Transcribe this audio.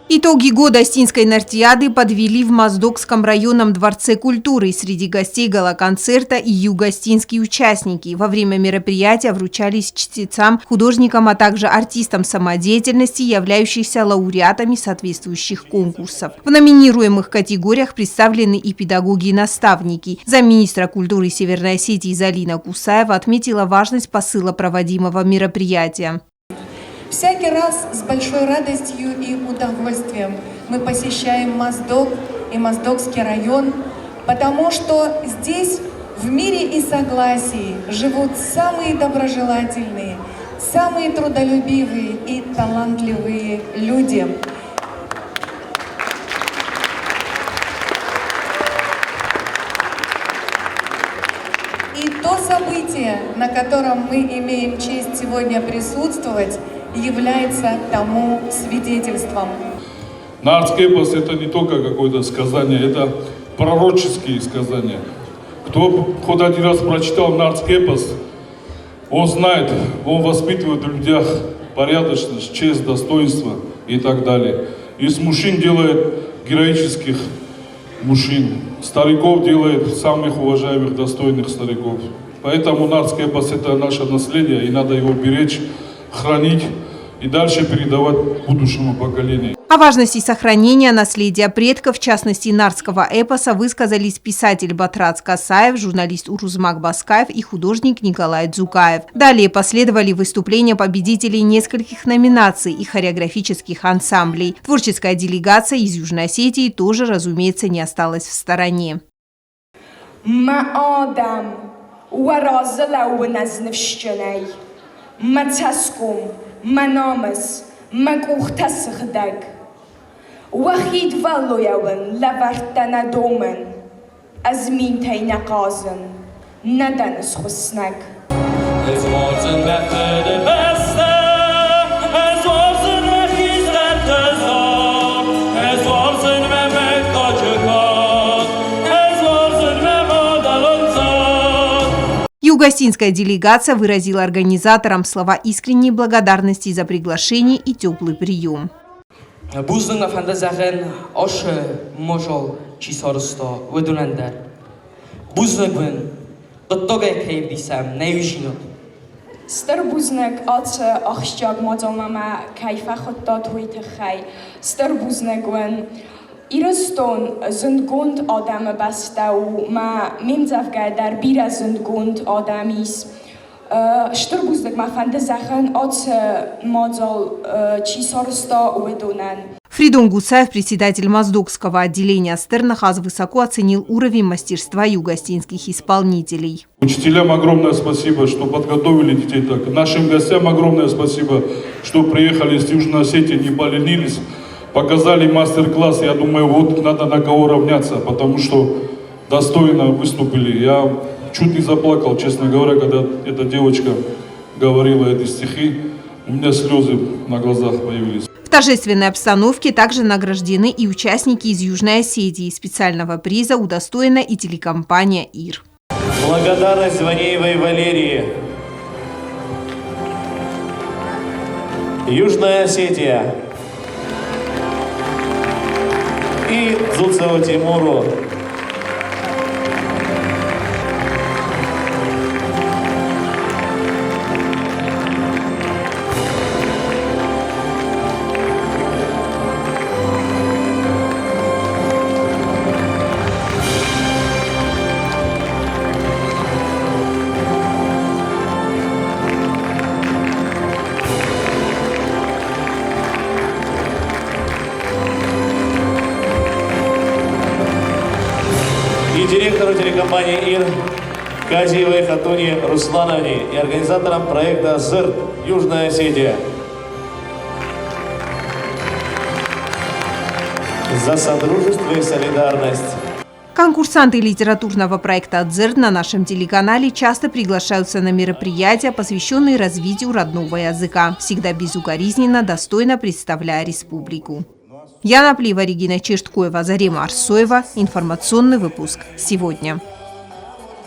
Итоги года Остинской нартиады подвели в Моздокском районном дворце культуры. Среди гостей гала-концерта и юго-остинские участники. Во время мероприятия вручались чтецам, художникам, а также артистам самодеятельности, являющихся лауреатами соответствующих конкурсов. В номинируемых категориях представлены и педагоги, и наставники. Замминистра культуры Северной Осетии Залина Кусаева отметила важность посыла проводимого мероприятия. Всякий раз с большой радостью и удовольствием мы посещаем Моздок и Моздокский район, потому что здесь в мире и согласии живут самые доброжелательные, самые трудолюбивые и талантливые люди. И то событие, на котором мы имеем честь сегодня присутствовать, является тому свидетельством. Нартс-эпос – это не только какое-то сказание, это пророческие сказания. Кто хоть один раз прочитал Нартс-эпос, он знает, он воспитывает в людях порядочность, честь, достоинство и так далее. Из мужчин делает героических мужчин, стариков делает самых уважаемых, достойных стариков. Поэтому Нартс-эпос – это наше наследие, и надо его беречь, хранить и дальше передавать будущему поколению. О важности сохранения наследия предков, в частности нартского эпоса, высказались писатель Батрац Касаев, журналист Урузмак Баскаев и художник Николай Дзукаев. Далее последовали выступления победителей нескольких номинаций и хореографических ансамблей. Творческая делегация из Южной Осетии тоже, разумеется, не осталась в стороне. منامس مکوخته خدگ وخید ولویون لورتن دومن از مین تین قازن ندنس خسنگ از وارزن نفر بسته از وارزن وخید رتزار از وارزن و مکاجکات از وارزن و مادلانزار. Юго-остинская делегация выразила организаторам слова искренней благодарности за приглашение и теплый прием. Старбузнек атse ахщаг мадамама кайфа хотtat hoyte khay старбузнегwen Иростон зундгунд آدم بسته و ما میمزفگه در بیر از زندگوند آدمیس شتربوزدک ما فنده زخن آت مادال چی سارستا уведунен. Фридун Гусаев, председатель Моздокского отделения Стернахаз, высоко оценил уровень мастерства юго-остинских исполнителей. Учителям огромное спасибо, что подготовили детей так. Нашим гостям огромное спасибо, что приехали из Южной Осетии, не поленились. Показали мастер-класс, я думаю, вот надо на кого равняться, потому что достойно выступили. Я чуть не заплакал, честно говоря, когда эта девочка говорила эти стихи. У меня слезы на глазах появились. В торжественной обстановке также награждены и участники из Южной Осетии. Специального приза удостоена и телекомпания «Ир». Благодарность Звонеевой Валерии. Южная Осетия. И Зуцеву Тимуру. И директору телекомпании «Ир» Казиевой Хатуни Руслановне и организаторам проекта «ЗРТ. Южная Осетия» за содружество и солидарность. Конкурсанты литературного проекта «Дзерт» на нашем телеканале часто приглашаются на мероприятия, посвященные развитию родного языка, всегда безукоризненно, достойно представляя республику. Яна Плива, Регина Черткоева, Зарема Арсоева. Информационный выпуск сегодня.